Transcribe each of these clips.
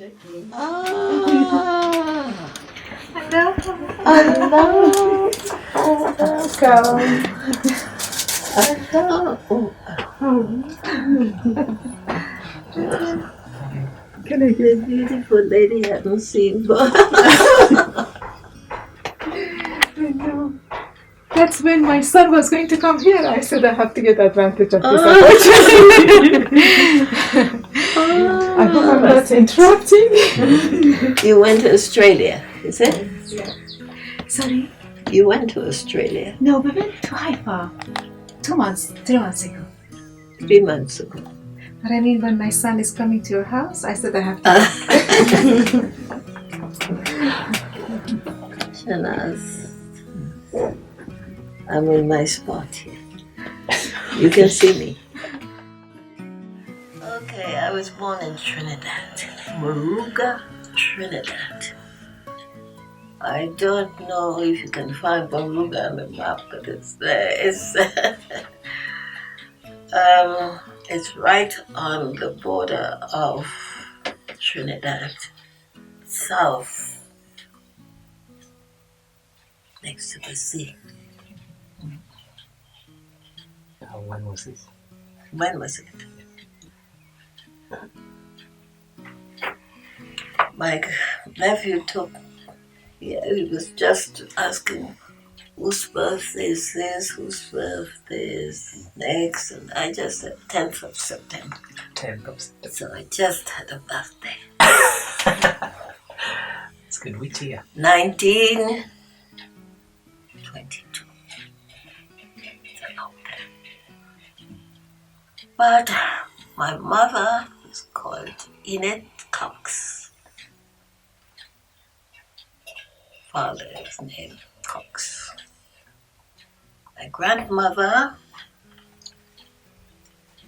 Ah, Hello. hello. Welcome. Can I get a beautiful lady I haven't seen for? I know. That's when my son was going to come here. I said I have to get advantage of this opportunity. I hope I'm not interrupting. You went to Australia, is it? Yeah. Sorry? You went to Australia No, we went to Haifa 3 months ago. 3 months ago. But I mean, when my son is coming to your house, I said I have to. Shanaz, I'm in my spot here. You can see me. Okay, I was born in Trinidad, Moruga, Trinidad. I don't know if you can find Moruga on the map, but it's there. It's right on the border of Trinidad, south, next to the sea. When was this? When was it? My nephew he was just asking whose birthday is this, whose birthday is next, and I just said 10th of September. 10th of September. So I just had a birthday. It's good. Which year? 1922. It's a long time. But my mother is called Mavis Cox. Father is named Cox. My grandmother,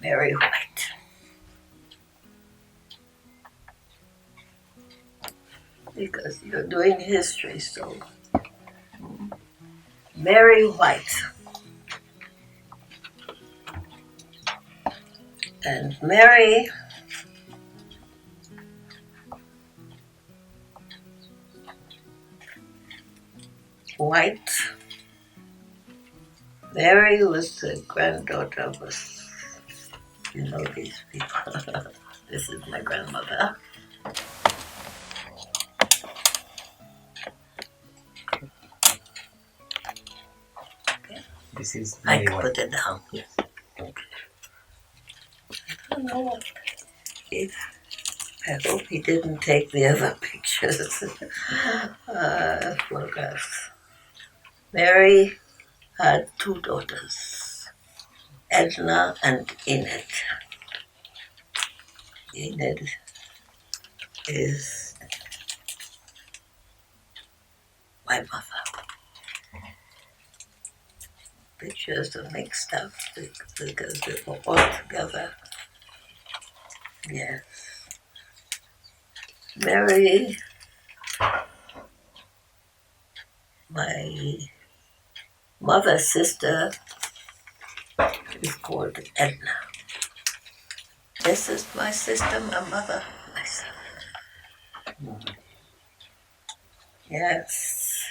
Mary White. Because you're doing history, so Mary White. And Mary White. Mary was the granddaughter of us. You know these people. This is my grandmother. This is I Mary can White. put it down. Yes. Okay. I don't know if I hope he didn't take the other pictures, photographs. Mary had 2 daughters, Edna and Enid. Enid is my mother. Pictures are mixed up because they were all together. Yes. Mary, my mother's sister, is called Edna. This is my sister, my mother, myself. Yes.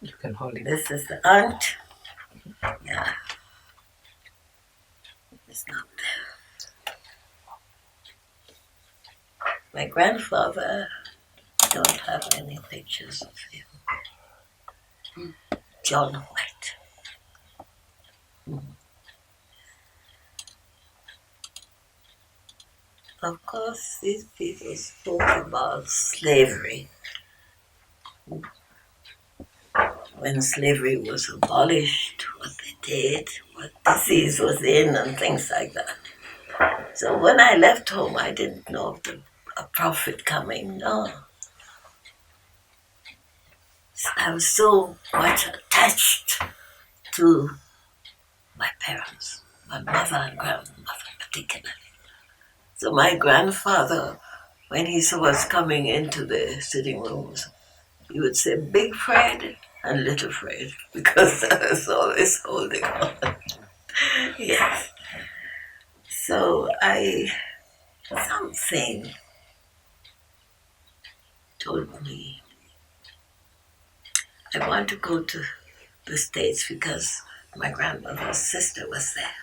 You can hold it. This is the aunt. Yeah. It's not there. My grandfather, I don't have any pictures of him. John White. Of course, these people spoke about slavery. When slavery was abolished, what they did, what disease was in, and things like that. So when I left home, I didn't know of a prophet coming. No. I was so much attached to my parents, my mother and grandmother particularly. So my grandfather, when he saw us coming into the sitting rooms, he would say, Big Fred and Little Fred, because I was always holding on. Yes. So I something told me I want to go to the States because my grandmother's sister was there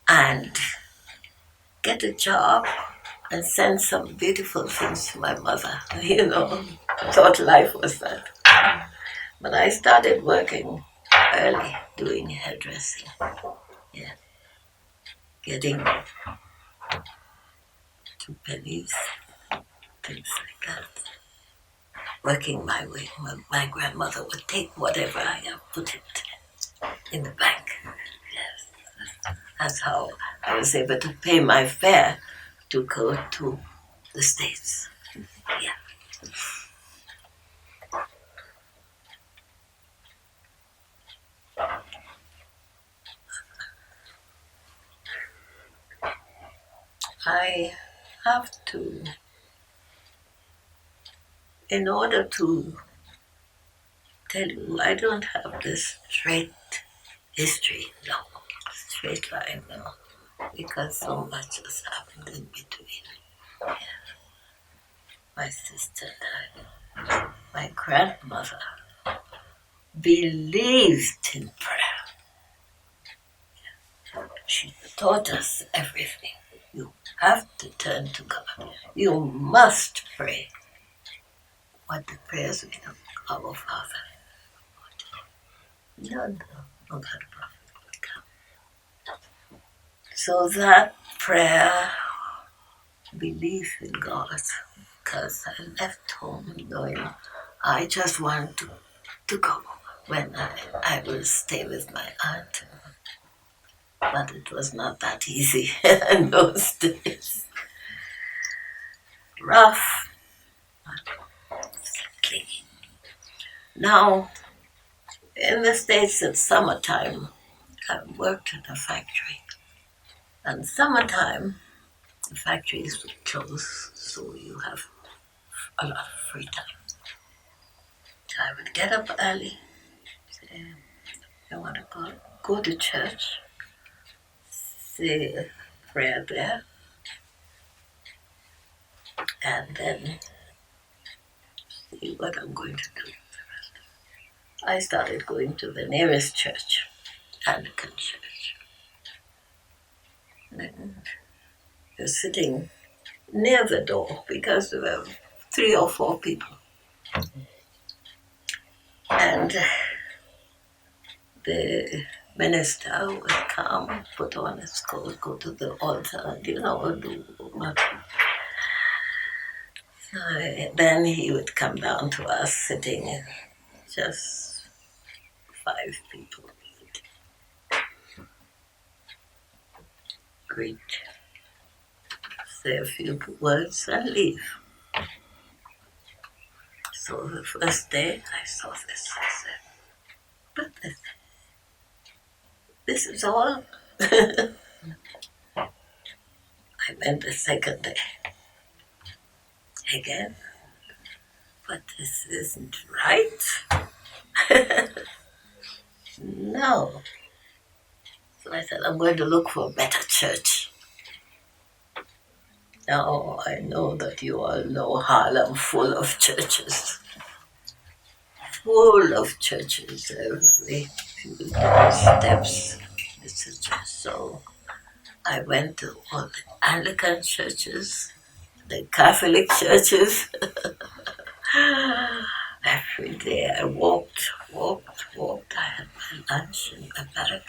and get a job and send some beautiful things to my mother. I thought life was that. But I started working early, doing hairdressing. Yeah, getting 2 pennies, things like that. Working my way. My grandmother would take whatever I have, put it in the bank. Yes, that's how I was able to pay my fare to go to the States. Yeah. I have to, in order to tell you, I don't have this straight history, no, straight line, no, because so much has happened in between. Yeah. My sister died. My grandmother believed in prayer. She taught us everything. You have to turn to God. You must pray. What the prayers we know, our Father. No, not that prophet would come. So that prayer, belief in God, because I left home knowing I just wanted to go when I will stay with my aunt. But it was not that easy in those days. Rough, but clean. Now, in the States, it's summertime. I worked in a factory. And summertime, the factories would close, so you have a lot of free time. So I would get up early, say, I want to go to church, say a prayer there, and then see what I'm going to do. I started going to the nearest church, Anglican church. And you're sitting near the door because there were 3 or 4 people. And the minister would come, put on his coat, go to the altar, do what. Then he would come down to us sitting, just 5 people. Greet, say a few words and leave. So the first day I saw this, I said, but this is all. I went the second day again, but this isn't right. No. So I said, I'm going to look for a better church. Now I know that you all know Harlem, full of churches. Full of churches. Every few steps, it's a church. So I went to all the Anglican churches, the Catholic churches. Every day I walked. I had my lunch in the back.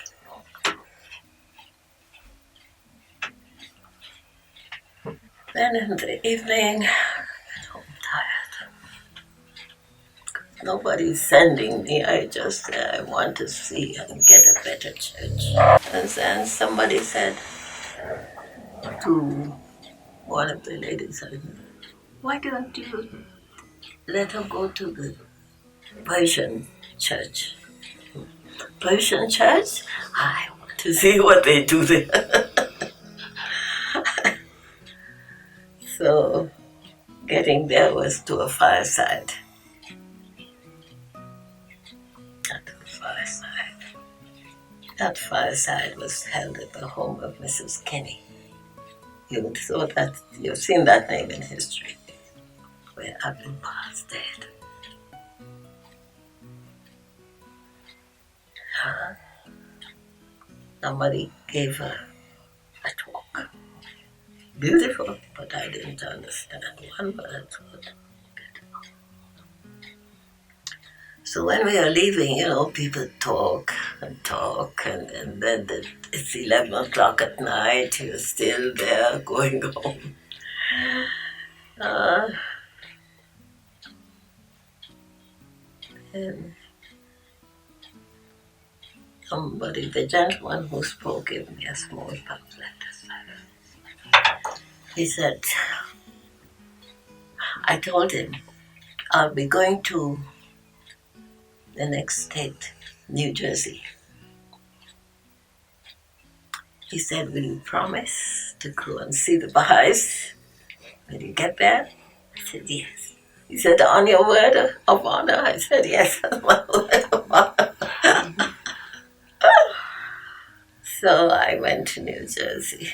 Then in the evening, I went home tired. Nobody's sending me. I just said I want to see and get a better church. And then somebody said to one of the ladies, why don't you let her go to the Persian church? Persian church? I want to see what they do there. So getting there was to a fireside. At the fireside. That fireside was held at the home of Mrs. Kenny. You thought that you've seen that name in history, where Abdul Baha's dead. Somebody gave her a talk. Beautiful, but I didn't understand one word. So when we are leaving, people talk, and then it's 11 o'clock at night, you're still there going home. And the gentleman who spoke, gave me a small pamphlet. He said, I told him, I'll be going to the next state, New Jersey. He said, will you promise to go and see the Baha'is when you get there? I said, yes. He said, on your word of honor? I said, yes, on my word of honor. So I went to New Jersey.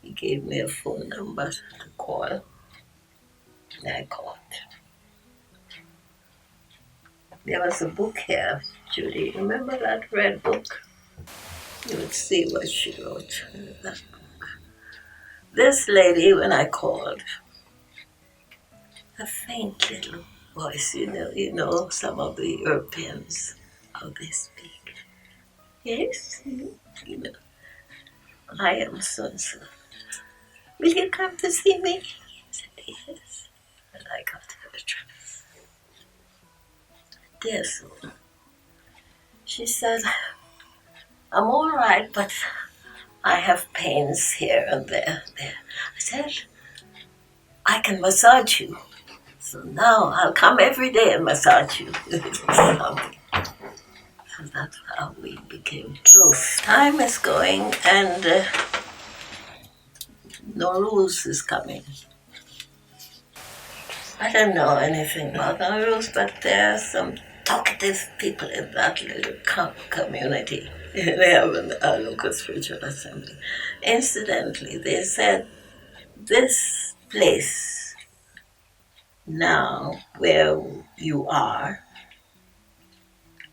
He gave me a phone number to call. And I called. There was a book here, Judy. Remember that red book? You would see what she wrote in that book. This lady, when I called, a faint little voice, some of the Europeans, how they speak. Yes, I am so-and-so. Will you come to see me? I said, yes. And I got her address. Dear soul. She said, I'm all right, but I have pains here and there. I said, I can massage you. So now I'll come every day and massage you. So that's how we became close. Time is going and Nowruz is coming. I don't know anything about Nowruz, but there are some talkative people in that little community. They have a local spiritual assembly. Incidentally, they said this place now where you are,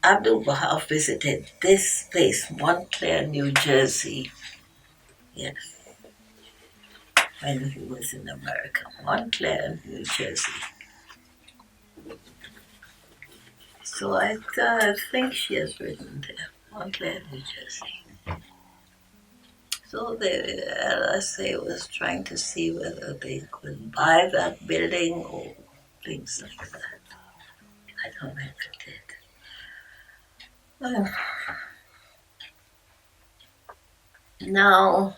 Abdul Baha visited this place, Montclair, New Jersey, yes, when he was in America. Montclair, New Jersey. So I think she has written there, Montclair, New Jersey. So the LSA was trying to see whether they could buy that building or things like that. I don't think it did. Now,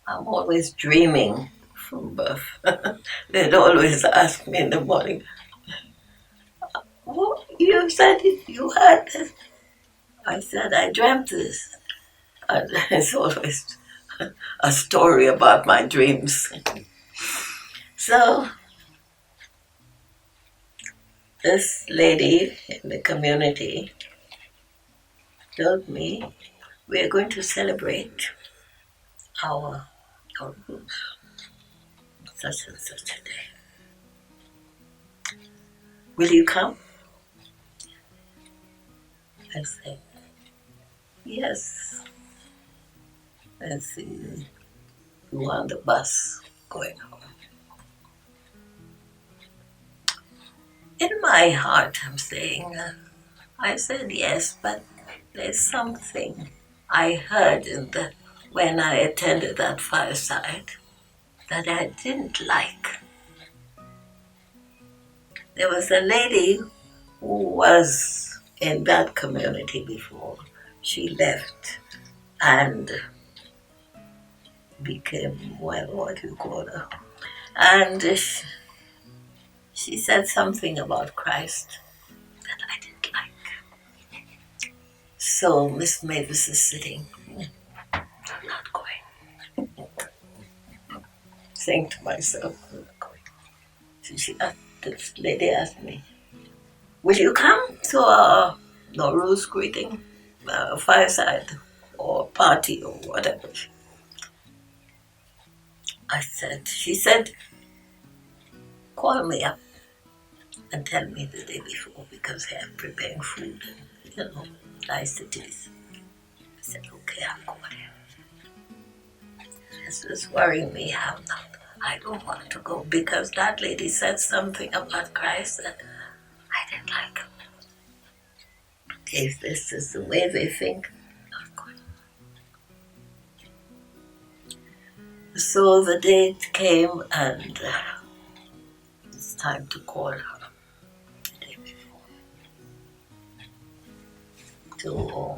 I'm always dreaming from birth. They'd always ask me in the morning, "What you said you had this?" I said, I dreamt this. And it's always a story about my dreams. So, this lady in the community told me, we're going to celebrate our roots such and such a day. Will you come? I said, yes. And see you on the bus going home. In my heart, I'm saying, I said yes, but there's something I heard when I attended that fireside that I didn't like. There was a lady who was in that community before. She left and became, what do you call her? And she said something about Christ that I didn't like. So Miss Mavis is sitting. I'm not going. Saying to myself, I'm not going. This lady asked me, will you come to a Nowruz greeting, fireside or party or whatever? she said, call me up and tell me the day before because I'm preparing food and, niceties. I said, okay, I'll call him. This was worrying me. I don't want to go because that lady said something about Christ that I didn't like. If this is the way they think, not good. So the date came and it's time to call her the day before. So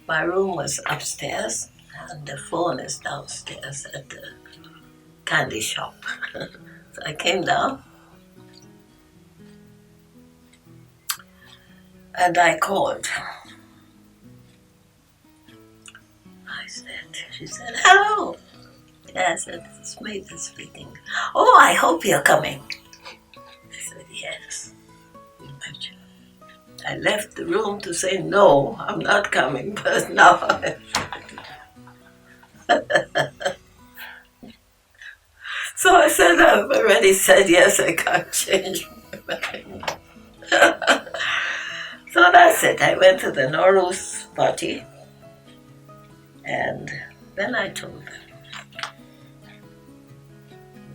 my room was upstairs and the phone is downstairs at the candy shop. So I came down and I called. She said, hello. Yeah, I said, it's Mavis speaking. Oh, I hope you're coming. I said, yes. Imagine. I left the room to say, no, I'm not coming, but now So I said, I've already said yes, I can't change my mind. So that's it. I went to the Norus party and then I told them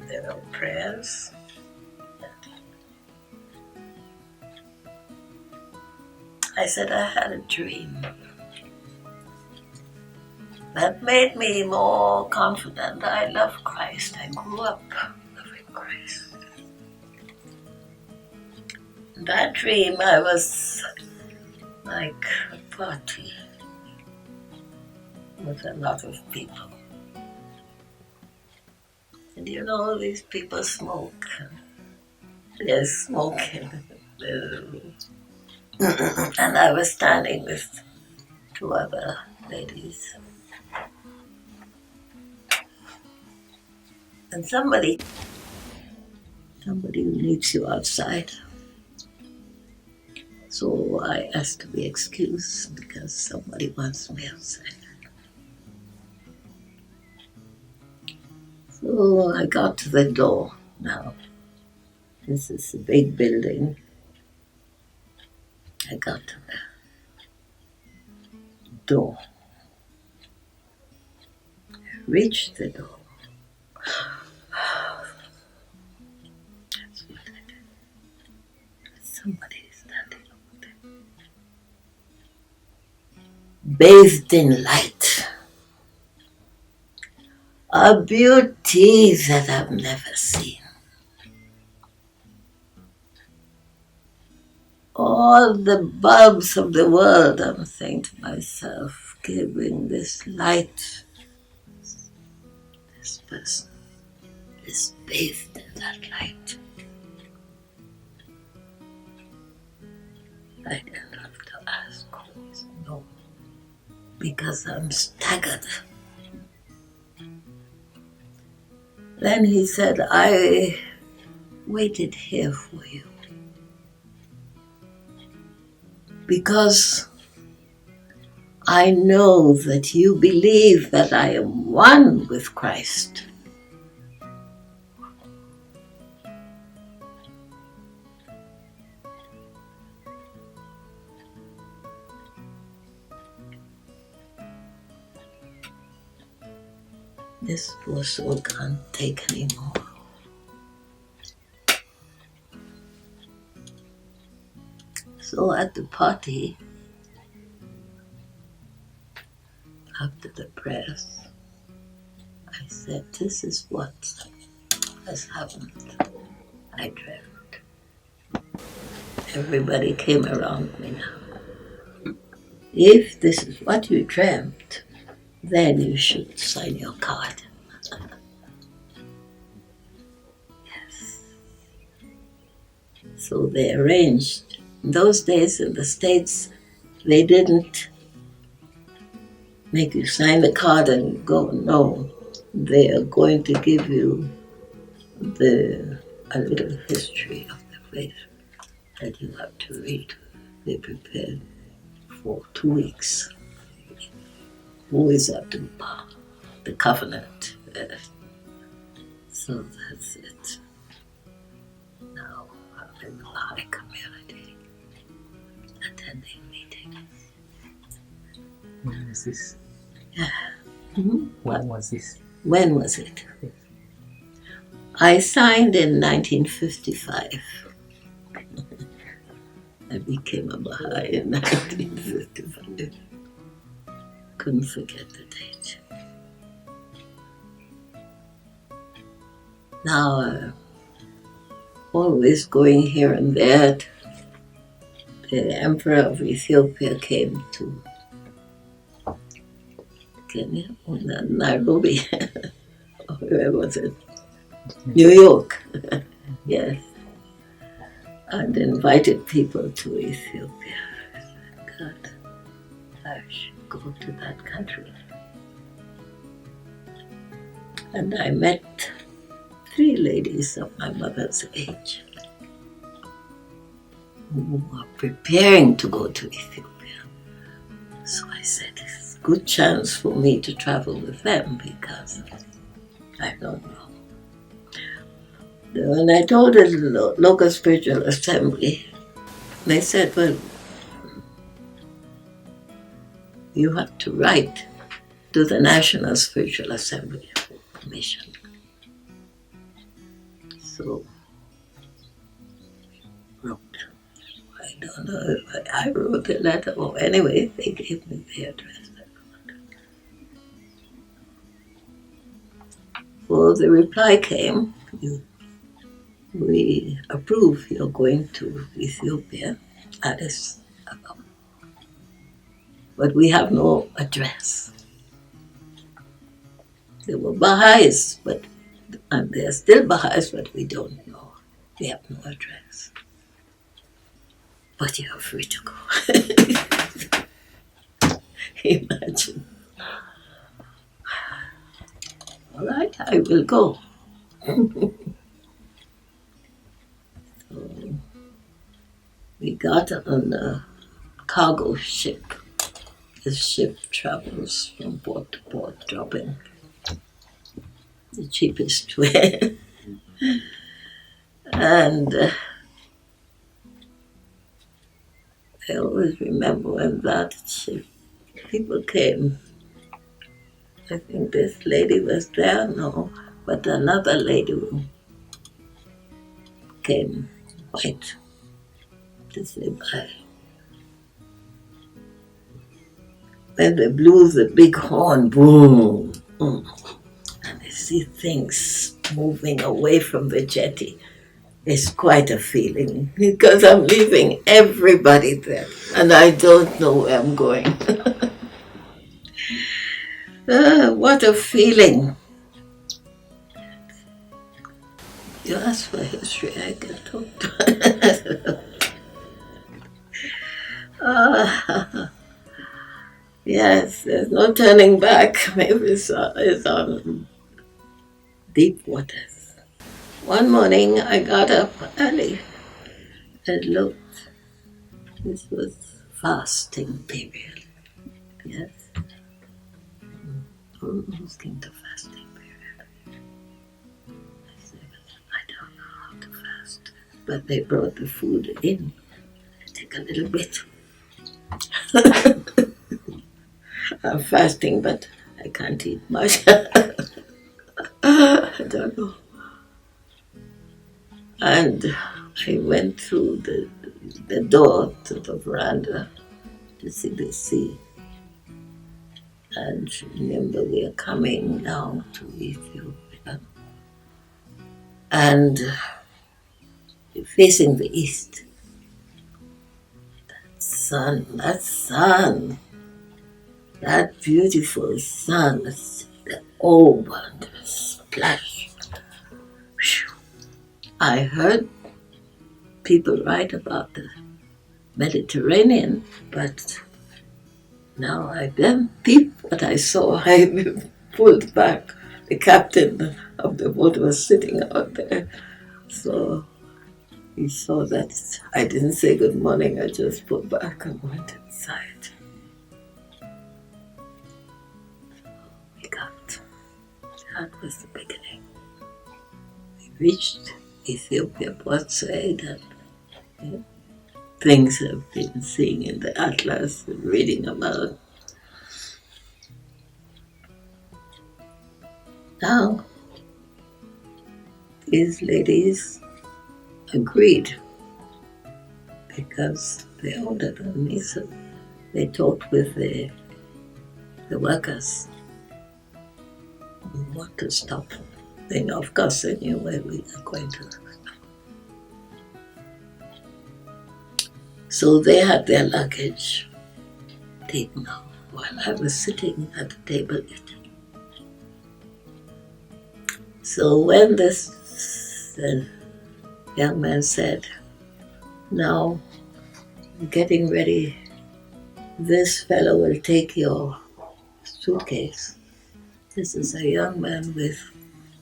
there were prayers. I said I had a dream that made me more confident. I love Christ. I grew up loving Christ. In that dream, I was like a party with a lot of people. And these people smoke. They're smoking. And I was standing with two other ladies. And somebody who meets you outside. So I asked to be excused because somebody wants me outside. So I got to the door now. This is a big building. I got to the door. I reached the door. That's what I did. Somebody is standing over there. Bathed in light. A beauty that I've never seen. All the bulbs of the world, I'm saying to myself, giving this light. This person is bathed in that light. I didn't have to ask who is no, because I'm staggered. Then he said, I waited here for you because I know that you believe that I am one with Christ. This poor soul can't take anymore. So at the party, after the prayers, I said, this is what has happened. I dreamt. Everybody came around me now. If this is what you dreamt, then you should sign your card. Yes. So they arranged. In those days in the States, they didn't make you sign the card and go. No, they are going to give you a little history of the faith that you have to read. They prepared for 2 weeks. Who is up to the covenant? So that's it. Now I'm in the Baha'i community, attending meetings. When was this? Hmm? When was this? When was it? I signed in 1955. I became a Baha'i in 1955. Couldn't forget the date. Now, always going here and there. The Emperor of Ethiopia came to Kenya, Nairobi, or where was it? New York, yes, and invited people to Ethiopia. God, I should go to that country. And I met 3 ladies of my mother's age who were preparing to go to Ethiopia. So I said, it's a good chance for me to travel with them because I don't know. When I told the local spiritual assembly, they said, well, you have to write to the National Spiritual Assembly Commission. So wrote. I don't know if I wrote a letter or anyway, they gave me the address. Well, the reply came, we approve you're going to Ethiopia, Addis Ababa, but we have no address. There were Baha'is, and they're still Baha'is, but we don't know. We have no address. But you're free to go. Imagine. All right, I will go. So we got on a cargo ship. The ship travels from port to port, dropping the cheapest way. And I always remember when that ship, people came. I think this lady was there, no, but another lady came, white, to say bye. When they blew the big horn, boom, and I see things moving away from the jetty. It's quite a feeling because I'm leaving everybody there and I don't know where I'm going. What a feeling. You ask for history, I can talk to Yes, there's no turning back. Mavis is on deep waters. One morning I got up early and looked. This was fasting period. Yes. Almost came to fasting period. I said, I don't know how to fast. But they brought the food in. I take a little bit. I'm fasting, but I can't eat much. I don't know. And I went through the door to the veranda to see the sea. And remember, we are coming now to Ethiopia. And facing the east. That sun, that beautiful sun, the old splash. I heard people write about the Mediterranean, but now I didn't peep what I saw. I pulled back. The captain of the boat was sitting out there. So he saw that I didn't say good morning. I just pulled back and went inside. We got. That was the beginning. reached Ethiopia, Port Said, and things I've been seeing in the atlas and reading about. Now, these ladies agreed because they're older than me, so they talked with the workers who want to stop. They know, of course, they knew where we are going to. So they had their luggage taken out while I was sitting at the table eating. So when this young man said, now, getting ready, this fellow will take your suitcase. This is a young man with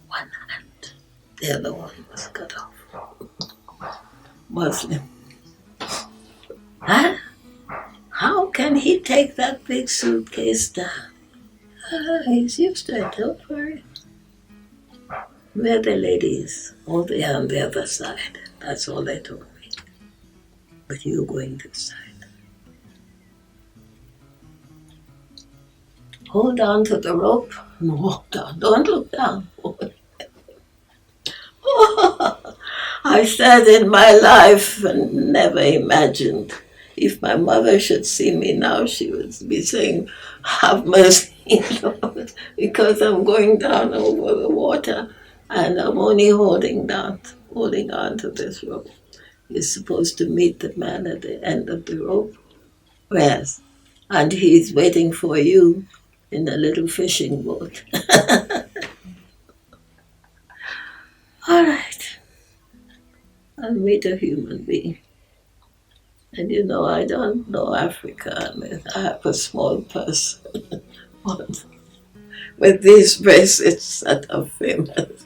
one hand. The other one was cut off. Muslim. Huh? How can he take that big suitcase down? He's used to it, don't worry. Where the ladies? Oh, they are on the other side. That's all they told me. But you're going this side. Hold on to the rope and walk down. Don't look down. I said in my life and never imagined if my mother should see me now, she would be saying, have mercy, Lord, because I'm going down over the water and I'm only holding on to this rope. You're supposed to meet the man at the end of the rope. Yes. And he's waiting for you in a little fishing boat. All right. I'll meet a human being. And you know, I don't know Africa. I have a small person. With these bracelets that are famous.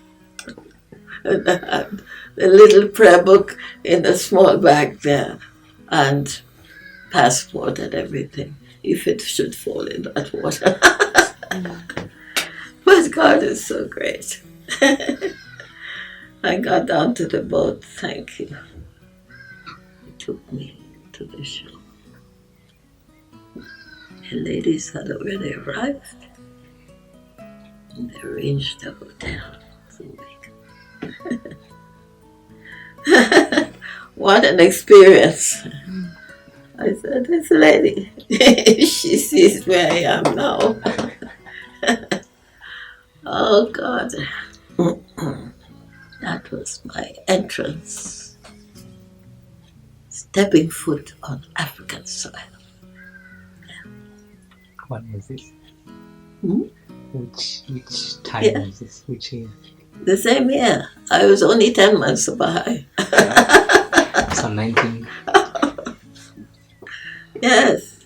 And I have the little prayer book in the small bag there. And passport and everything. If it should fall in that water. But God is so great. I got down to the boat, thank you. He took me to the shore. The ladies had already arrived and they arranged the hotel for the week. What an experience. I said, this lady, she sees where I am now. Oh God. That was my entrance. Stepping foot on African soil. What was this? Hmm? Which time was this? Which year? The same year. I was only 10 months of Baha'i. So 19. Yes.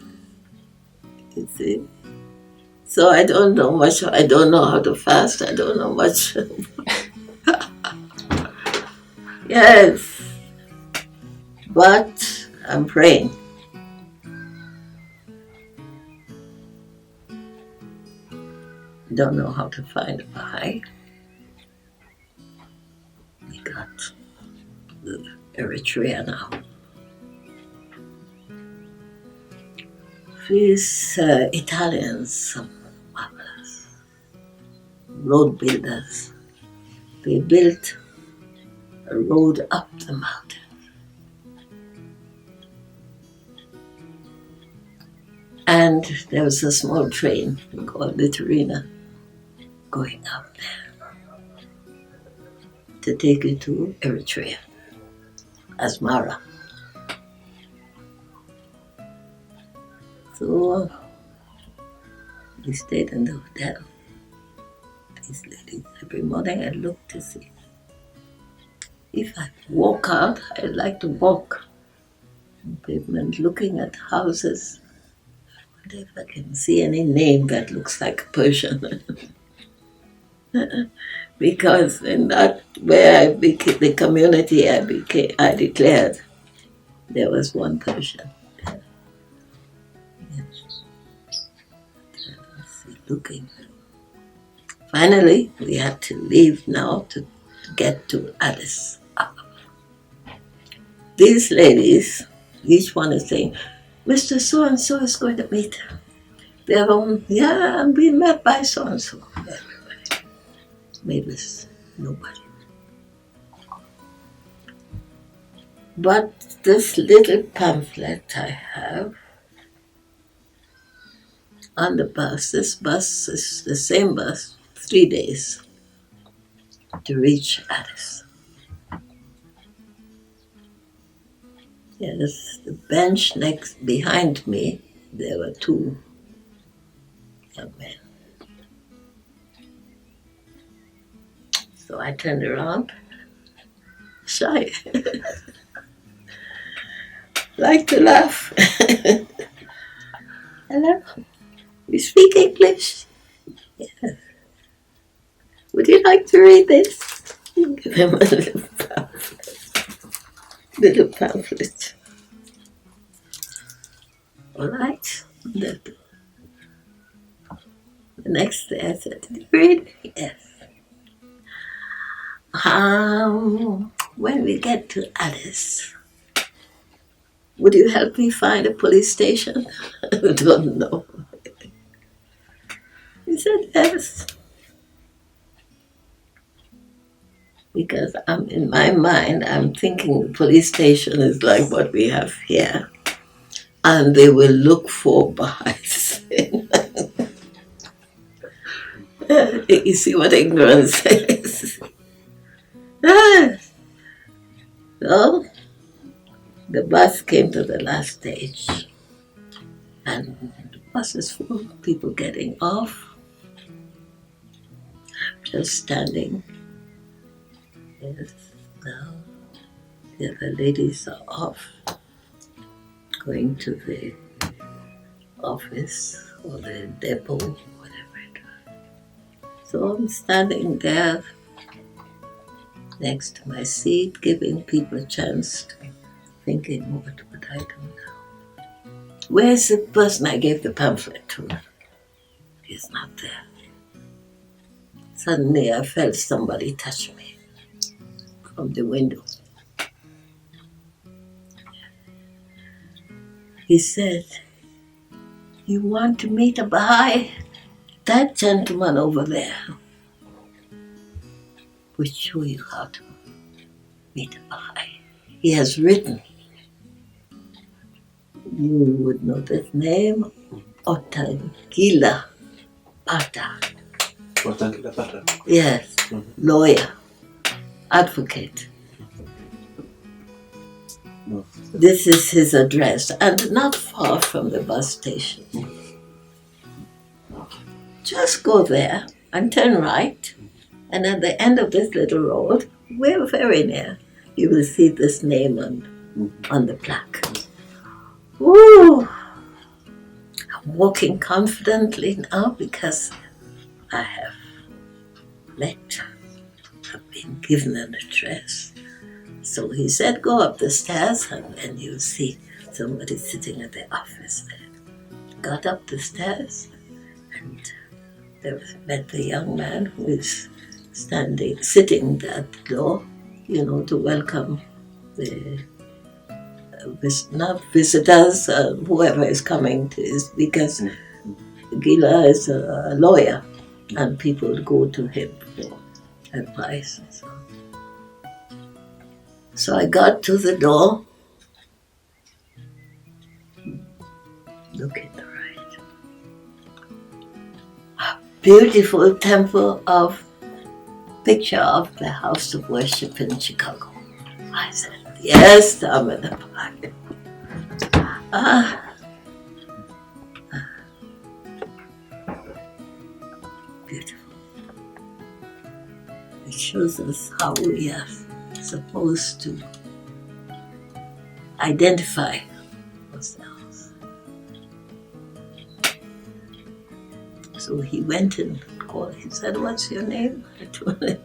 You see? So I don't know much. I don't know how to fast. I don't know much. Yes. But I'm praying. Don't know how to find a Baha'i. We got Eritrea now. These Italians, some marvelous road builders. They built a road up the mountain. And there was a small train called the Litorina going up there to take you to Eritrea, Asmara. So we stayed in the hotel. These ladies, every morning I look to see. If I walk out, I like to walk on pavement, looking at houses. I wonder if I can see any name that looks like a Persian. Because in that where I became the community I declared, there was one Persian. Yes. Looking. Finally, we had to leave now to get to Addis Ababa. These ladies, each one is saying, Mr. So-and-so is going to meet her. The other one, yeah, I'm being met by so-and-so. Everybody. Mavis, nobody. But this little pamphlet I have on the bus, this bus is the same bus, 3 days to reach Addis. Yes, the bench next behind me, there were 2 young men. So I turned around, shy, like to laugh. Hello, you speak English? Yes. Would you like to read this? Give him a little pamphlet. All right. The next day I said, did you read? Yes. When we get to Addis, would you help me find a police station? I don't know. He said yes. Because in my mind, I'm thinking the police station is like what we have here. And they will look for Baha'is. You see what ignorance is? So, the bus came to the last stage. And the bus is full of people getting off. Just standing. Yes, now the other ladies are off, going to the office or the depot, whatever it was. So I'm standing there next to my seat, giving people a chance, thinking, what would I do now? Where's the person I gave the pamphlet to? He's not there. Suddenly I felt somebody touch me from the window. He said, you want to meet a Baha'i? That gentleman over there will show you how to meet a Baha'i. He has written. You would know this name, Otangila Pata. Otangila Pata? Yes, lawyer, advocate. No. This is his address, and not far from the bus station. Just go there and turn right, and at the end of this little road, we're very near, you will see this name on the plaque. Ooh, I'm walking confidently now because I have been given an address. So he said, go up the stairs and then you'll see somebody sitting at the office there. Got up the stairs and met the young man who is sitting at the door, to welcome the not visitors, whoever is coming to his, because Gila is a lawyer and people go to him for advice and so on. So I got to the door, look at the right. A beautiful temple picture of the house of worship in Chicago. I said, yes, I'm in the park. Beautiful. It shows us how we are supposed to identify ourselves. So he went and called. He said, what's your name? I told him.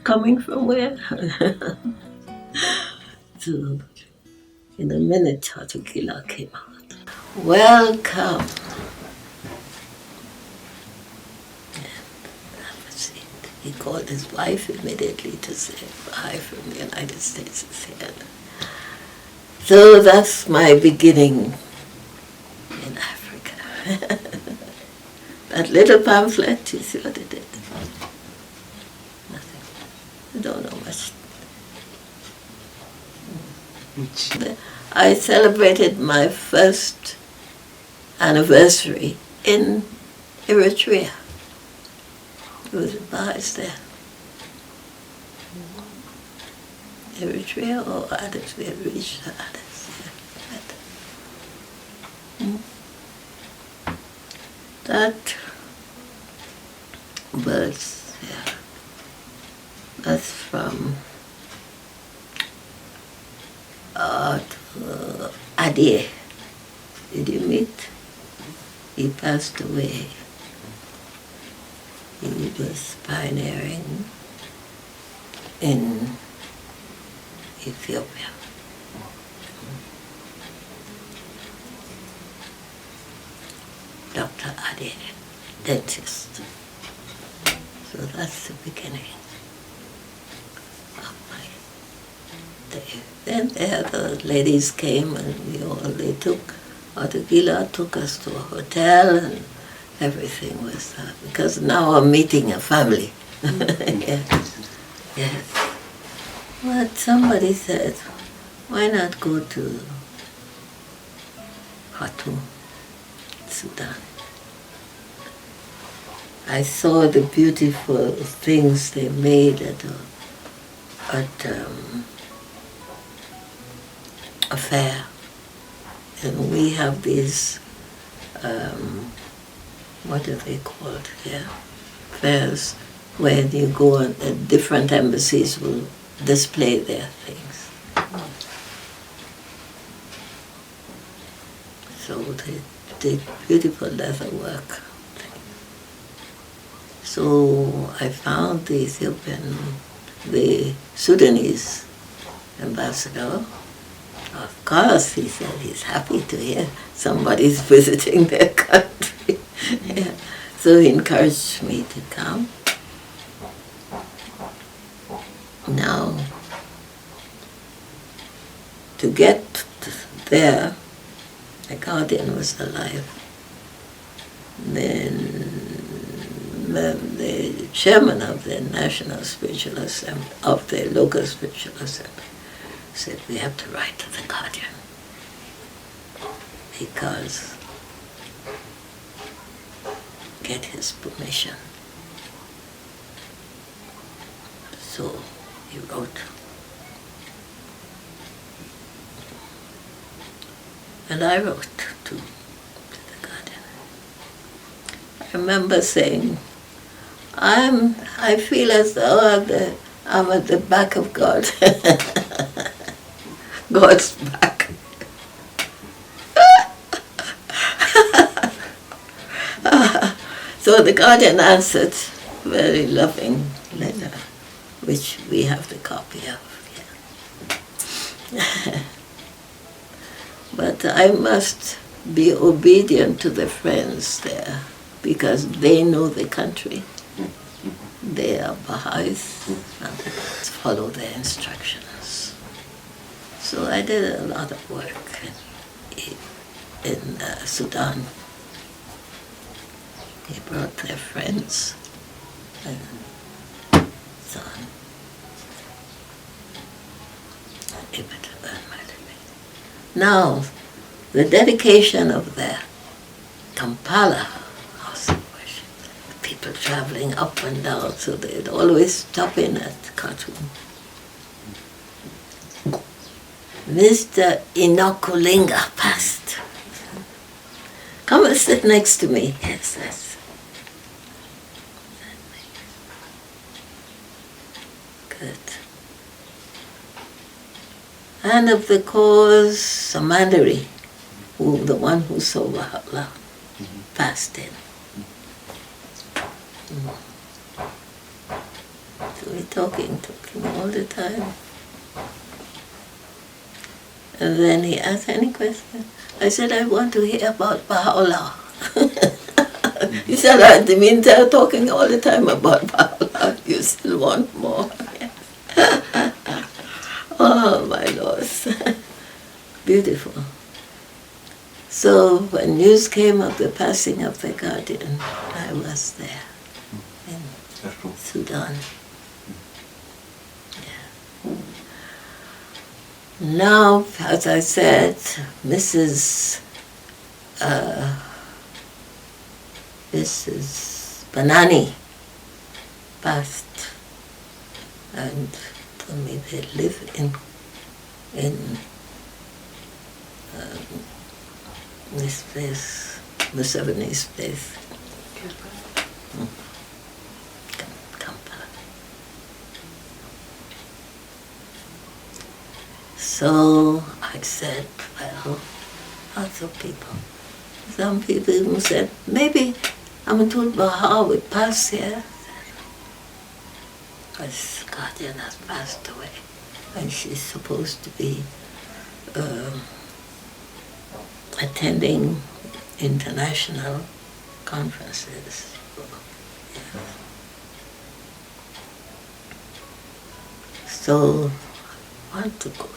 Coming from where? So in a minute, Tatukila came out. Welcome. And have a seat. he called his wife immediately to say, "Hi from the United States is here." So that's my beginning in Africa. That little pamphlet, you see what it did? Nothing. I don't know much. I celebrated my first anniversary in Eritrea. It was in Baha'is there. Eritrea or Addis, we had reached Addis. That was, yeah, that's from Adie. Did you meet? He passed away. He was pioneering in Ethiopia. Dr. Ade, dentist. So that's the beginning of my day. Then the other ladies came and they took, Otagila took us to a hotel and everything was, because now I'm meeting a family. Yes. But somebody said, why not go to Khartoum, Sudan? I saw the beautiful things they made at a fair. And we have these, what are they called here? Fairs, where you go and different embassies will display their things. So they did beautiful leather work. So I found the Sudanese ambassador. Of course, he said he's happy to hear somebody's visiting their country. Yeah. So he encouraged me to come. Now, to get there, the guardian was alive. Then the chairman of the National Spiritual Assembly, of the local spiritual assembly, said we have to write to the guardian because get his permission. So he wrote. And I wrote to the guardian. I remember saying, I feel as though I'm at the back of God. God's back. So the guardian answered, very loving letter, which we have the copy of. Yeah. But I must be obedient to the friends there because they know the country. They are Baha'is and follow their instructions. So I did a lot of work in Sudan. They brought their friends and so on. Able to earn my living. Now, the dedication of the Kampala house of worship, people traveling up and down, so they'd always stop in at Khartoum. Mr. Inokulinga passed. Come and sit next to me. Yes, that's good. And of the cause, Samandari, the one who saw Baha'u'llah, passed in. So we're talking all the time. And then he asked any question. I said, I want to hear about Baha'u'llah. He said, I mean, they're talking all the time about Paula. You still want more. Oh, my Lord. Beautiful. So when news came of the passing of the guardian, I was there in Sudan. Yeah. Now, as I said, Mrs. Banani passed and told me they live in this place, Museveni's place. Kampala. So I said, well, lots of people. Some people even said, maybe Amatul Baha would pass here. Because guardian has passed away and she's supposed to be attending international conferences. Yeah. So I want to go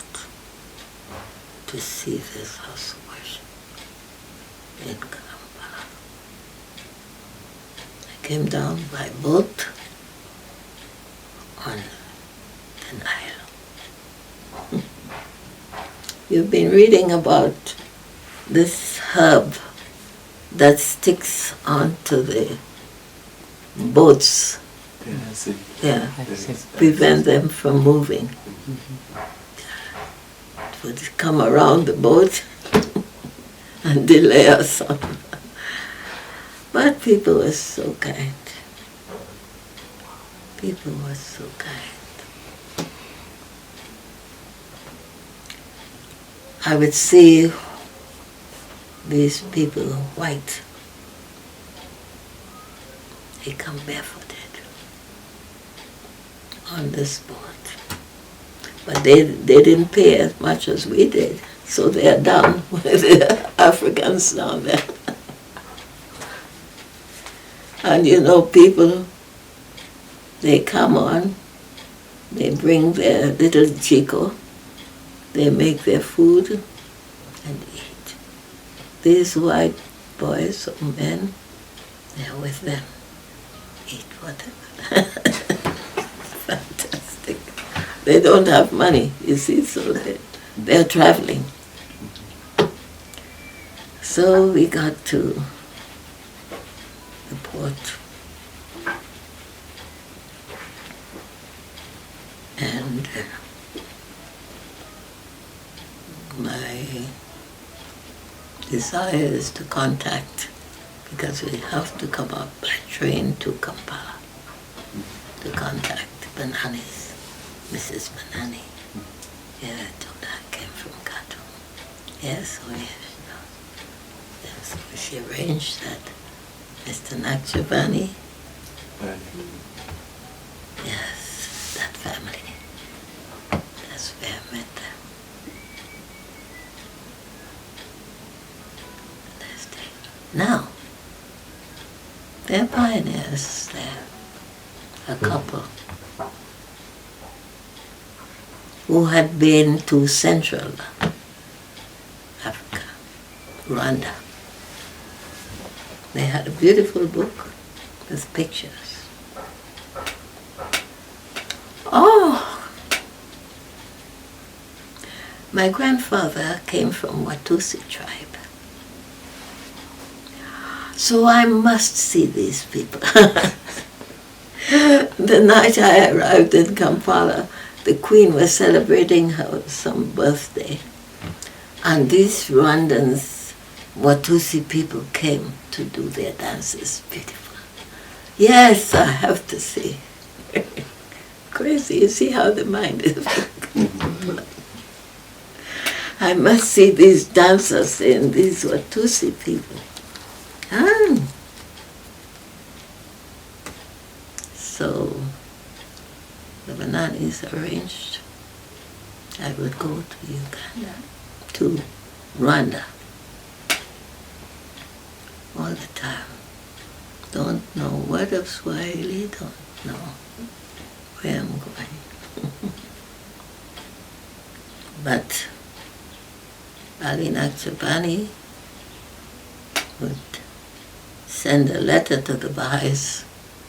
to see this house of worship in Kampala. I came down by boat on the Nile. You've been reading about this herb that sticks onto the boats. Yeah, prevent them from moving. It would come around the boat and delay us on. But people were so kind. People were so kind. I would see these people, white, they come barefooted on this boat. But they didn't pay as much as we did, so they're down with the Africans down there. And you know, people, they come on, they bring their little chico, they make their food and eat. These white boys or men, they're with them, eat whatever. Fantastic. They don't have money, you see, so they're traveling. So we got to the port. And my desire is to contact, because we have to come up by train to Kampala to contact Banani's, Mrs. Banani. Yeah, I told her I came from Khartoum. Yes, oh yes, she knows. Yes, so she arranged that. Mr. Nakchavani. Yes, that family. That's where I met them. Now, they're pioneers, they're a couple who had been to Central Africa, Rwanda. They had a beautiful book with pictures. Oh! My grandfather came from Watusi tribe. So I must see these people. The night I arrived in Kampala, the Queen was celebrating her some birthday. And these Rwandans, Watusi people came to do their dances. Beautiful. Yes, I have to see. Crazy, you see how the mind is. I must see these dancers and these Watusi people. So the Bananis arranged I would go to Uganda, to Rwanda all the time. don't know word of Swahili, don't know where I'm going. But Alina Chobani would send a letter to the Baha'is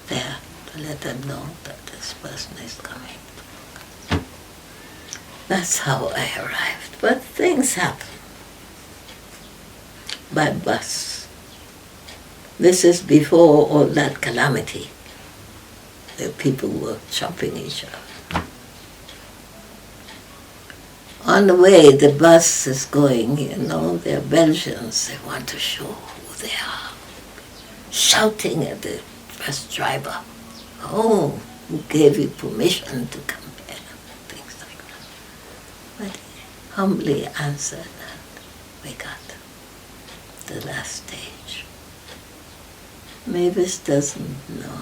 there to let them know that this person is coming. That's how I arrived. But things happen by bus. This is before all that calamity. The people were chopping each other. On the way, the bus is going, they're Belgians, they want to show who they are. Shouting at the bus driver, oh, who gave you permission to come here? Things like that. But he humbly answered, and we got the last stage. Mavis doesn't know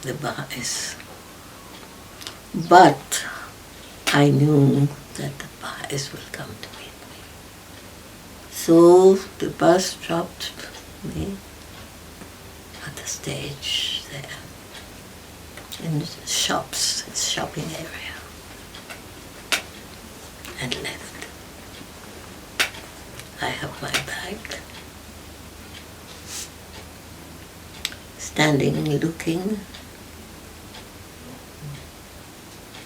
the Baha'is, but I knew that the Baha'is will come to meet me. So the bus dropped me at the stage there, in the shops, its shopping area, and left. I have my bag, standing, looking,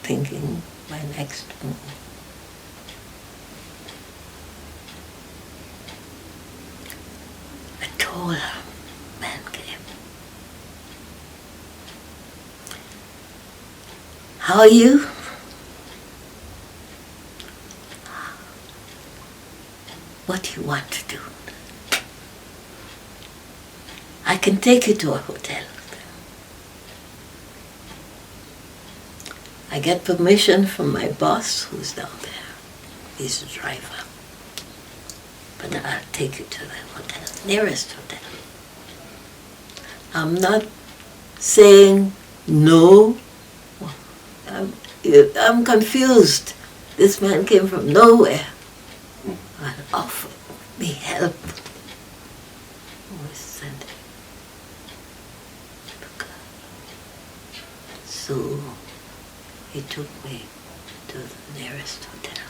thinking my next move. A tall man came. How are you? What do you want to do? I can take you to a hotel. I get permission from my boss, who's down there. He's a driver. But I'll take you to the hotel, nearest hotel. I'm not saying no. I'm confused. This man came from nowhere and offered me help. So he took me to the nearest hotel.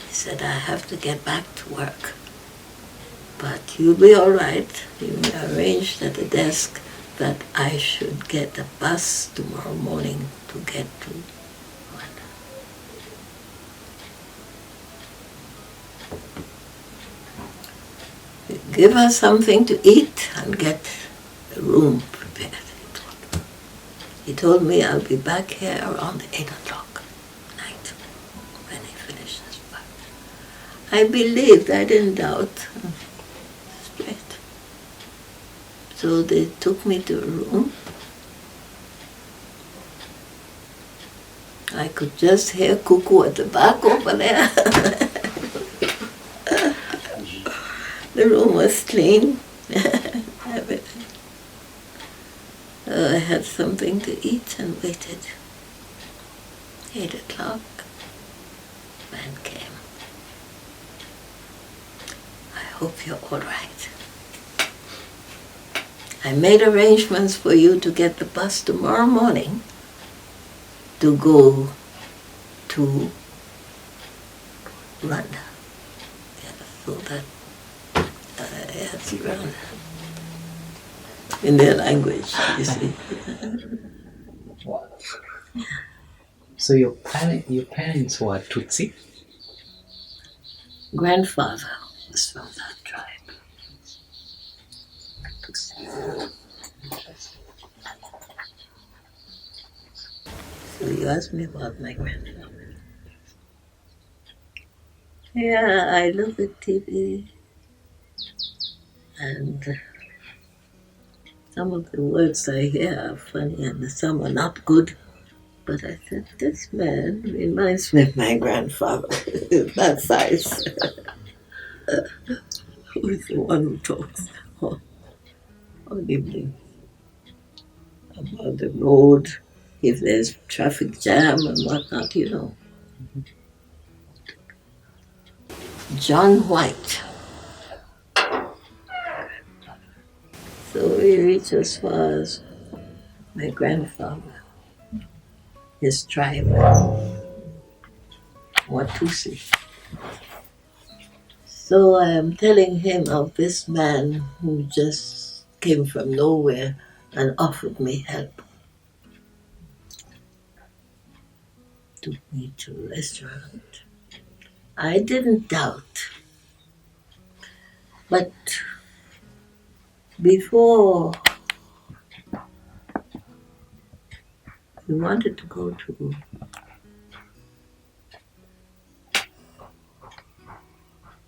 He said, I have to get back to work, but you'll be all right. He arranged at the desk that I should get a bus tomorrow morning to get to Rwanda. Give us something to eat and get a room prepared. He told me I'll be back here around 8 o'clock night when he finishes work. I believed, I didn't doubt. Straight. So they took me to a room. I could just hear cuckoo at the back over there. The room was clean. Everything. I had something to eat and waited. 8 o'clock, man came. I hope you're all right. I made arrangements for you to get the bus tomorrow morning to go to Rwanda. Yeah, so that, yes, Rwanda. In their language, you see. Wow. So your parents were Tutsi? Grandfather was from that tribe. Tutsi. So you asked me about my grandfather. Yeah, I look at TV and some of the words I hear are funny and some are not good. But I said, this man reminds me of my grandfather. That size. Who's the one who talks audibly about the road, if there's traffic jam and whatnot, John White So we reached as far as my grandfather, his tribe, Watusi. So I am telling him of this man who just came from nowhere and offered me help. Took me to a restaurant. I didn't doubt, but before we wanted to go to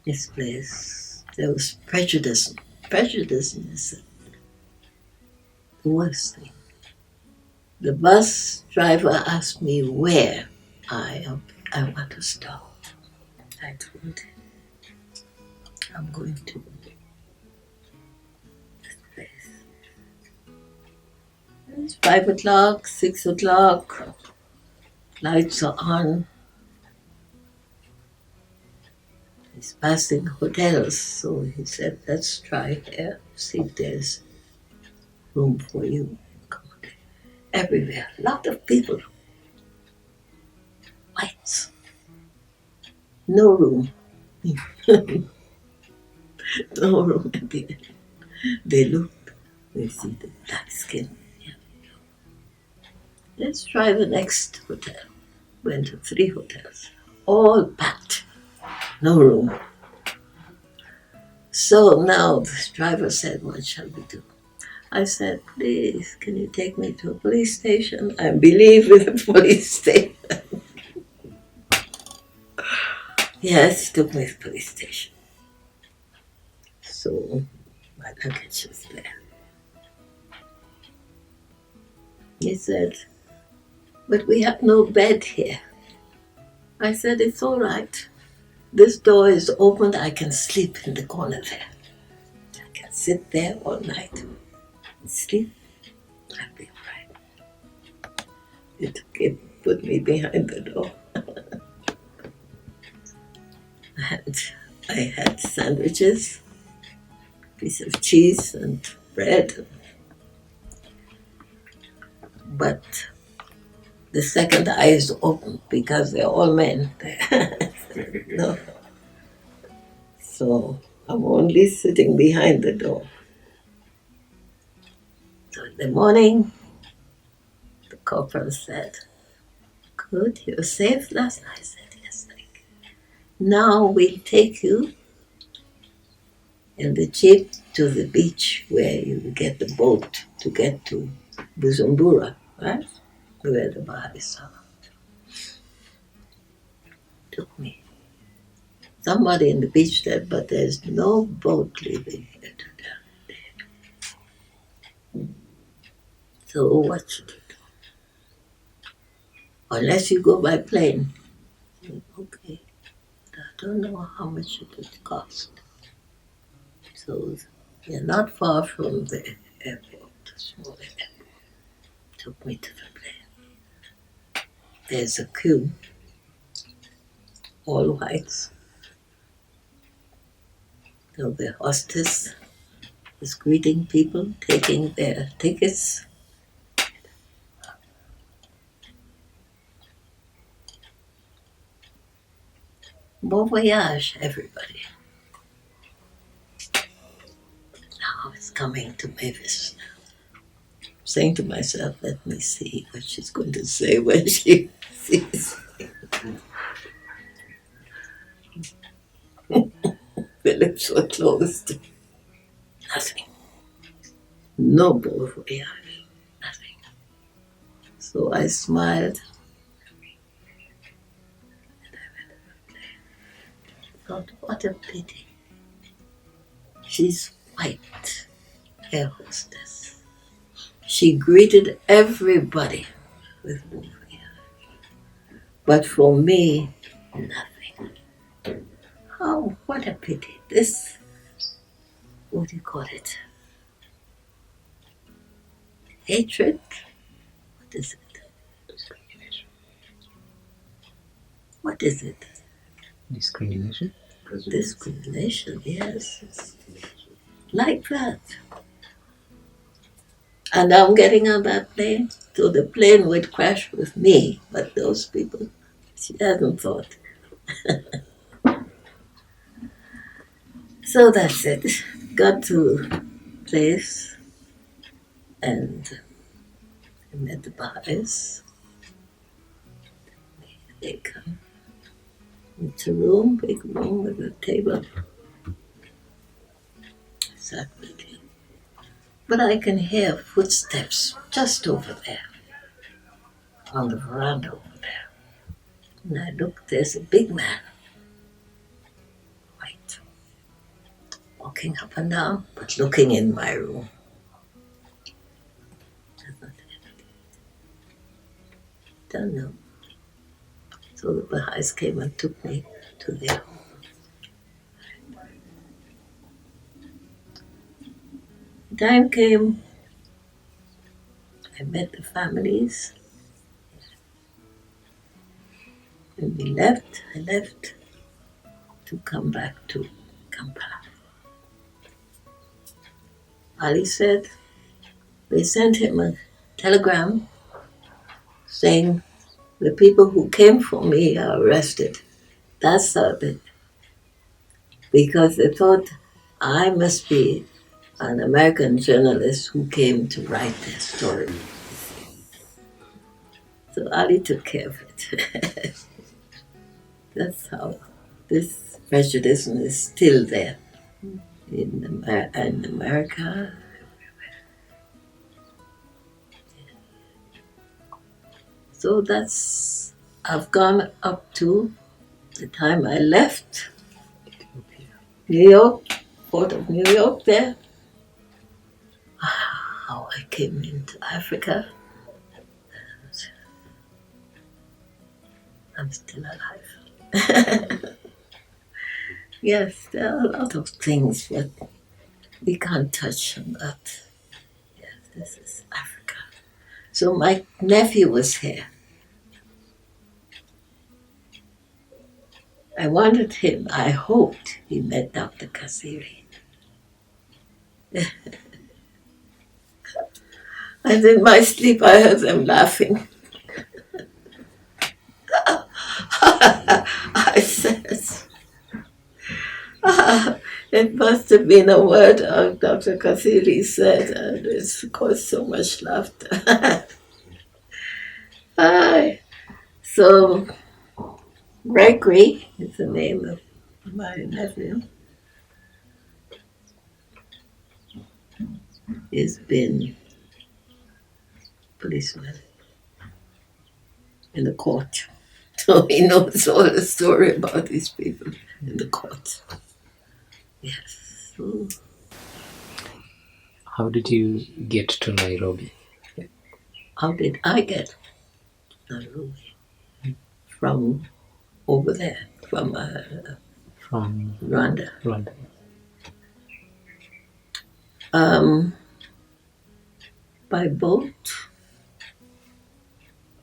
this place, there was prejudice. Prejudice is the worst thing. The bus driver asked me where I want to stop. I told him I'm going to this place. It's 5 o'clock, 6 o'clock, lights are on. He's passing hotels, so he said, let's try here, see if there's room for you. Everywhere, a lot of people, whites, no room. No room at the end. They look, they see the black skin. Yeah. Let's try the next hotel. Went to 3 hotels, all packed, no room. So now the driver said, what shall we do? I said, please, can you take me to a police station? I believe in a police station. Yes, he took me to the police station. So my luggage was there. He said, but we have no bed here. I said, it's all right. This door is open. I can sleep in the corner there. I can sit there all night and sleep. I'll be all right. He took it, put me behind the door. And I had sandwiches, piece of cheese and bread. But the second eyes opened because they're all men. No. So I'm only sitting behind the door. So in the morning, the corporal said, good, you were safe last night? I said, yes, thank you. Now we'll take you in the jeep to the beach where you get the boat to get to Bujumbura, right? Where the Baha'is are. Took me. Somebody in the beach said, but there's no boat leaving here today. So what should you do? Unless you go by plane. Okay. I don't know how much it would cost. So we're not far from the airport, the small airport. Took me to the plane. There's a queue, all whites. So the hostess is greeting people, taking their tickets. Bon voyage, everybody. Now it's coming to Mavis. Saying to myself, let me see what she's going to say when she sees me. The lips were closed. Nothing. No bon voyage. Nothing. So I smiled. And I thought, what a pity. She's white, air hostess. She greeted everybody with bon voyage. But for me, nothing. Oh, what a pity. This, what do you call it? Hatred? What is it? What is it? Discrimination? Discrimination, yes. Like that. And I'm getting on that plane, so the plane would crash with me, but those people, she hasn't thought. So that's it. Got to place and I met the Baha'is. They come. It's a room, big room with a table. Sat with him. But I can hear footsteps just over there, on the veranda over there. And I look, there's a big man, white, walking up and down, but looking in my room. Don't know. So the Baha'is came and took me to their home. The time came, I met the families. When we left, I left to come back to Kampala. Ali said, they sent him a telegram saying the people who came for me are arrested. That's how they, because they thought I must be an American journalist who came to write their story. So Ali took care of it. That's how this prejudice is still there in America. So that's, I've gone up to the time I left New York, Port of New York there. How I came into Africa. I'm still alive. Yes, there are a lot of things, but we can't touch on that. Yes, this is Africa. So my nephew was here. I wanted him, I hoped he met Dr. Kasiri. And in my sleep I heard them laughing. I said, it must have been a word Dr. Kasiri said, and it's caused so much laughter. So, Gregory is the name of my nephew. He's been policeman in the court. So he knows all the story about these people in the court. Yes. How did you get to Nairobi? How did I get to Nairobi? From over there, from Rwanda. Rwanda. By boat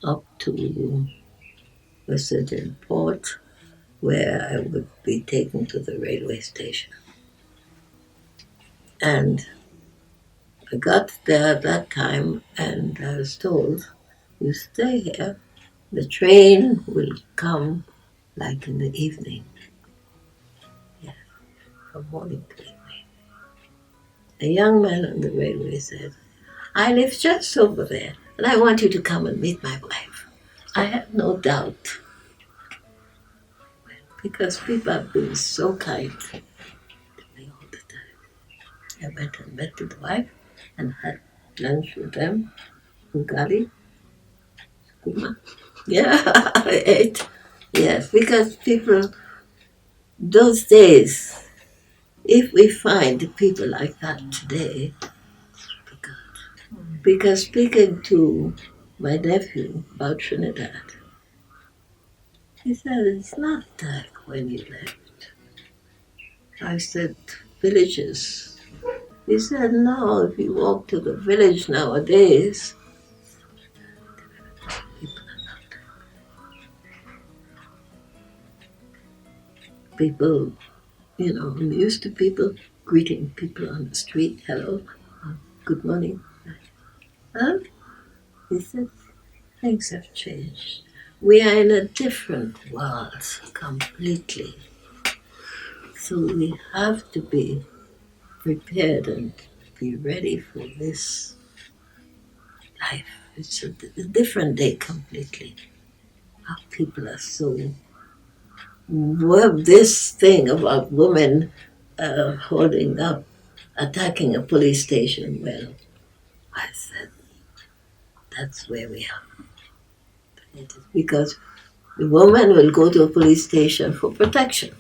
up to a certain port where I would be taken to the railway station. And I got there at that time and I was told, you stay here, the train will come like in the evening. Yes, from morning to evening. A young man on the railway said, I live just over there and I want you to come and meet my wife. I had no doubt because people have been so kind to me all the time. I went and met with the wife and had lunch with them, ugali, kuma. Yeah, I ate. Yes, because people, those days, if we find people like that today, because speaking to my nephew about Trinidad, he said, it's not like when you left. I said, villages. He said, no, if you walk to the village nowadays, people, I'm used to people greeting people on the street, hello, good morning. Huh? He said, things have changed. We are in a different world completely. So we have to be prepared and be ready for this life. It's a different day completely. Our people are so. Well, this thing about women holding up, attacking a police station, well, I said, that's where we are. It is because the woman will go to a police station for protection.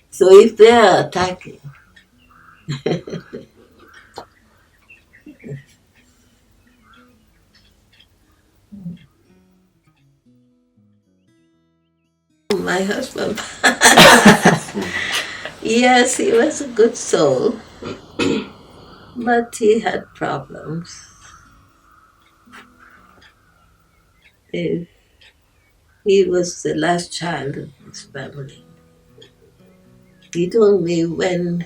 So if they are attacking, my husband, yes, he was a good soul, but he had problems. He, he was the last child of his family. He told me when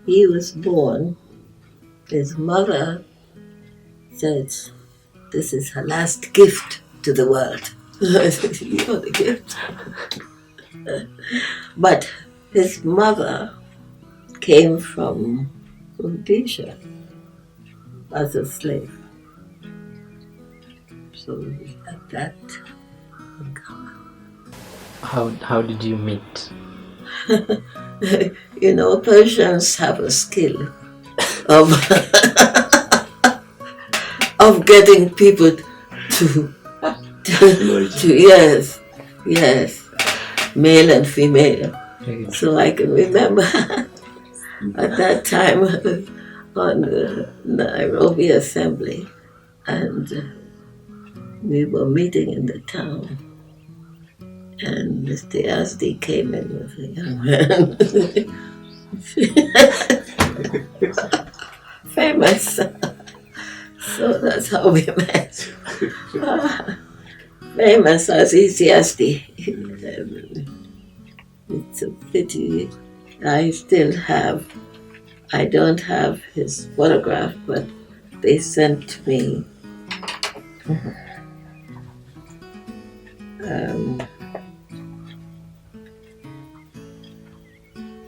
he was born, his mother said, this is her last gift to the world. I said, you're the gift. But his mother came from Rhodesia as a slave. So we had that in common. How did you meet? You know, Persians have a skill of of getting people to yes, male and female. So I can remember at that time on the Nairobi assembly, and we were meeting in the town, and Mr. Yazdi came in with a young man. Famous. So that's how we met. Famous as Yazdi. It's a pity I don't have his photograph, but they sent me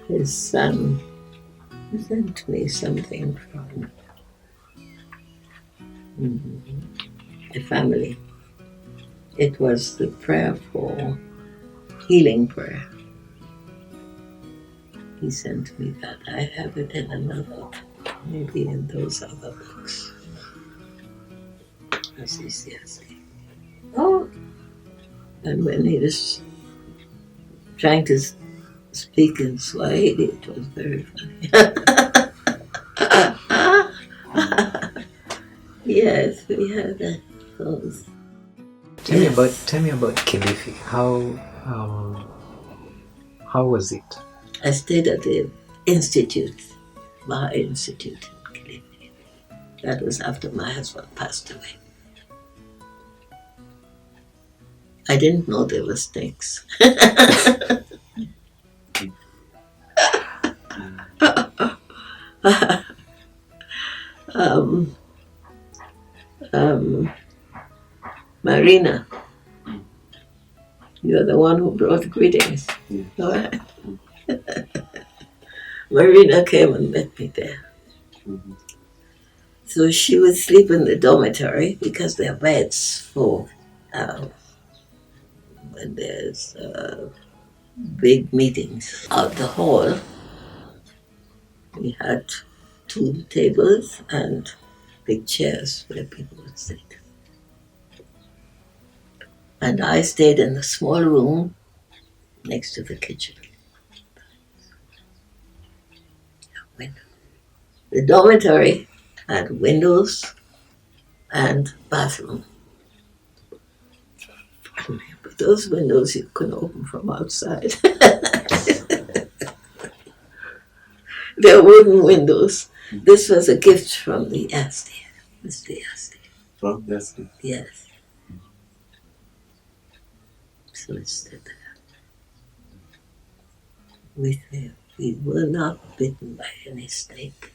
his son sent me something from a family. It was the prayer for healing prayer. He sent me that. I have it in another, maybe in those other books. Yes. Oh, and when he was trying to speak in Swahili, it was very funny. Yes, we had those. Tell me about Kilifi. How was it? I stayed at the Institute, Baha'i Institute in Kilifi. That was after my husband passed away. I didn't know there were snakes. Marina, you're the one who brought greetings. All right. Marina came and met me there. So she would sleep in the dormitory because there are beds for when there's big meetings. Out the hall, we had 2 tables and big chairs where people would sit. And I stayed in a small room next to the kitchen. Window. The dormitory had windows and bathroom. But those windows you couldn't open from outside. They're wooden windows. This was a gift from the Yazdi, Mr. Yazdi. From Yazdi? Yes. So it stood there. We were not bitten by any snake.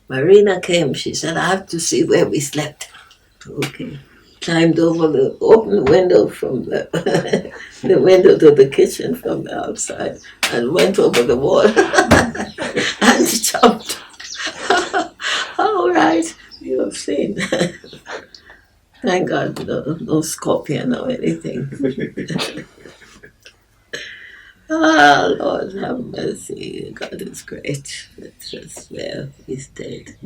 Marina came. She said, I have to see where we slept. Okay. Climbed over the open window from the, the window to the kitchen from the outside and went over the wall and jumped. All right, you have seen. Thank God, no scorpion or anything. Ah, Lord have mercy. God is great. That's where we stayed.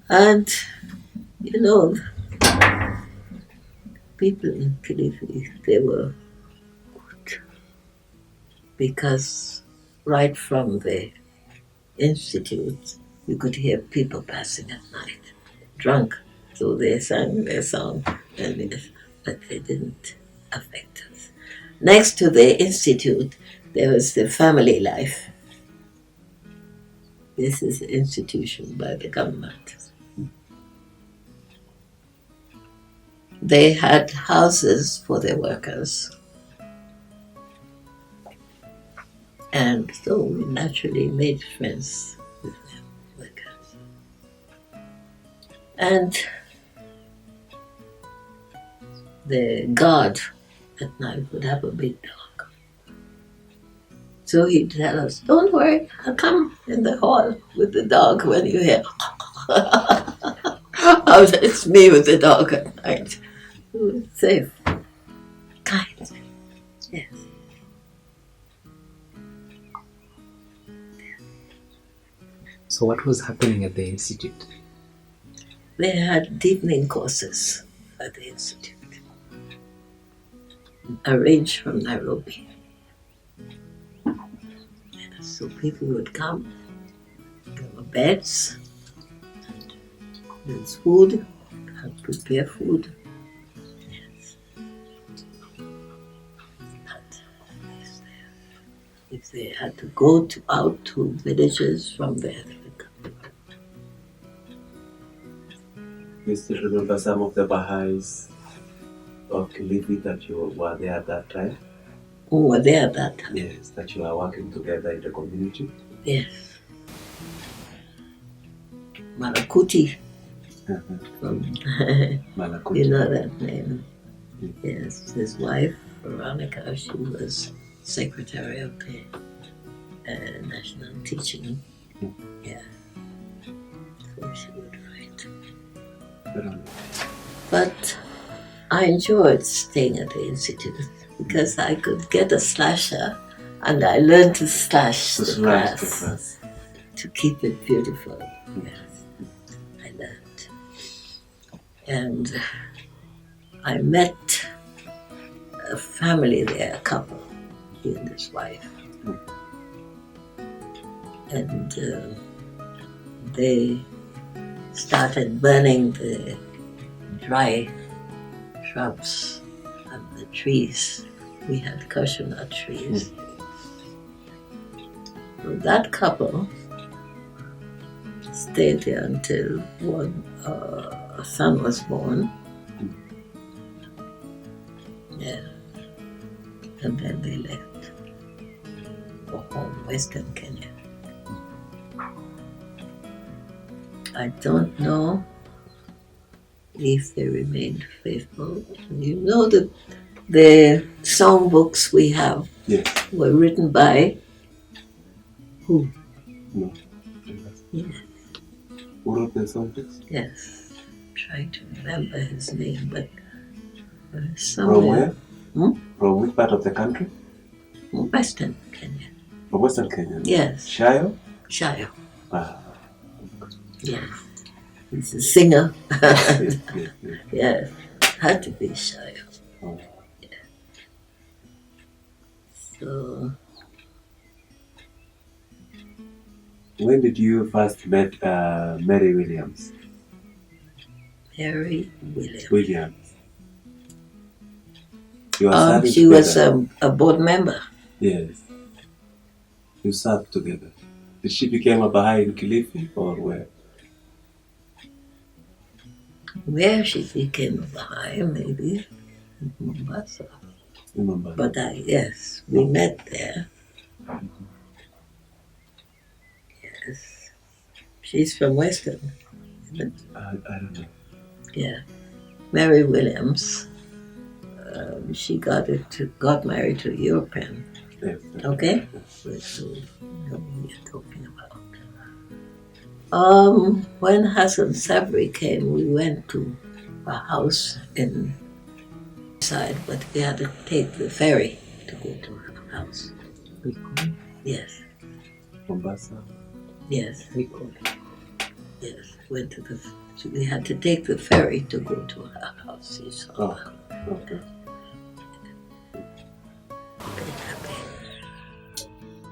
And, you know, people in Kilifi, they were good. Because right from the institute, you could hear people passing at night, drunk. So they sang their song, but they didn't affect us. Next to the institute, there was the family life. This is an institution by the government. They had houses for their workers. And so we naturally made friends with the workers. And the guard at night would have a big dog. So he'd tell us, don't worry, I'll come in the hall with the dog when you hear. It's me with the dog at night. Safe. Kind. Yes. So what was happening at the institute? They had deepening courses at the institute, arranged from Nairobi. So people would come, there were beds, there's food, I'd prepare food. Yes. But if they had to go out to villages from there, they would come. You still remember some of the Baha'is of Kilifi that you were there at that time? Who were there at that time? Yes, that you are working together in the community? Yes. Malakuti. From, Malakuti. you know that name. Yes, his wife, Veronica, she was secretary of the National Teaching. Yeah. So she would write. But I enjoyed staying at the Institute because I could get a slasher and I learned to slash the grass to keep it beautiful. Yes, I learned. And I met a family there, a couple, he and his wife. And they started burning the dry shrubs and the trees. We had cashew nut trees. So that couple stayed there until one son was born. Yeah. And then they left for home, Western Kenya. I don't know if they remained faithful. You know that the songbooks we have were written by who? No. Yes. Who wrote the songbooks? Yes. I'm trying to remember his name, but From somewhere. where? From which part of the country? Western Kenya. From Western Kenya? Yes. Shayo? Shayo. Ah. Yes. He's a singer. Yes. Yes. Had to be Shayo. Oh. Yeah. So When did you first met Mary Williams? Mary Williams. Williams. You are serving She together. was a board member. Yes. You served together. Did she become a Baha'i in Kilifi or where? Where she became a Baha'i, maybe in Mombasa. In Mombasa. But yes, we met there. Yes. Yes. She's from Western. I don't know. Yeah. Mary Williams. She got married to a European. Yes. Okay? So, what we're talking about. When Hassan Sabri came, we went to a house in side, but we had to take the ferry to go to her house. Yes, Mombasa. yes, yes. We had to take the ferry to go to her house. You saw Oh, her. okay.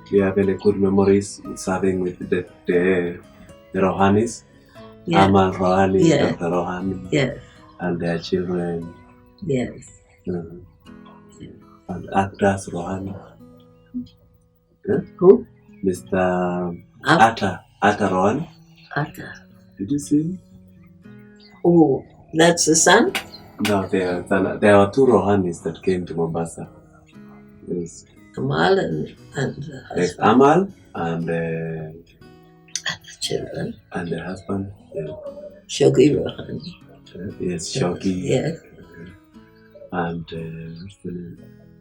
Do you have any good memories serving with the Rohanis? Yeah. Amal Rohani, Yeah. Dr. Rohani, Yes, and their children, yes. and actors Rohani. Who? Mr. Atta Rohani. Atta. Did you see him? Oh, that's the son? No, there were two Rohanis that came to Mombasa. There's Amal and the husband. Amal and The children. the husband. Shogi Rohani. Yes, Shoki. Yes. And what's the name?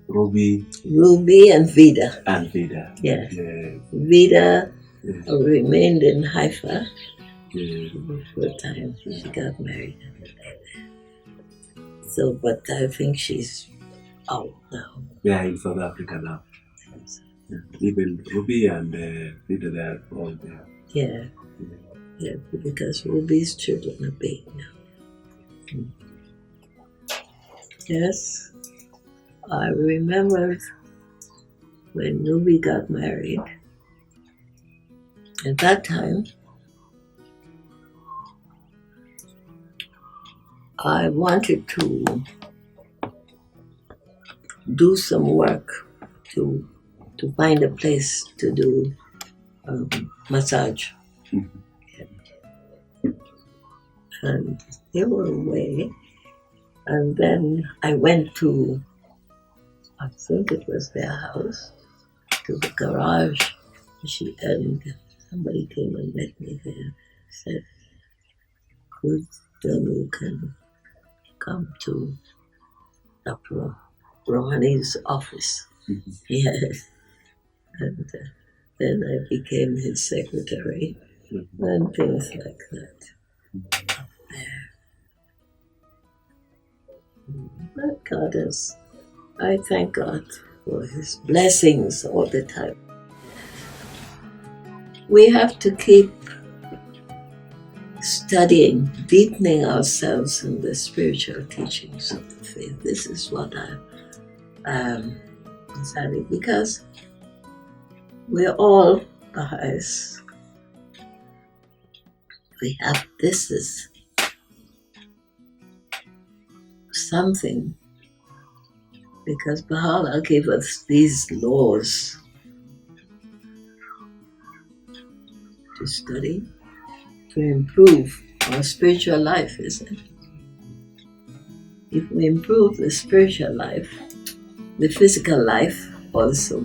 Ruby Ruby and Vida. and Vida. Yes. Yeah. Vida Yes. remained in Haifa Yeah. for a time. She got married. So, but I think she's out now. They are in South Africa now. Yeah. Even Ruby and Vida, they are all there. Yeah. Yeah, because Ruby's children are big now. Yes. I remember when Ruby got married. At that time, I wanted to do some work to find a place to do massage. And they were away. And then I went to, I think it was their house, to the garage. And somebody came and met me there. Said, could you can come to Dr. Rohani's office? Yes. And then I became his secretary and things like that. Up there. But God is, I thank God for his blessings all the time. We have to keep studying, deepening ourselves in the spiritual teachings of the faith. This is what I decided, because we're all Baha'is. We have, this is something, because Baha'u'llah gave us these laws to study, to improve our spiritual life, isn't it? If we improve the spiritual life, the physical life also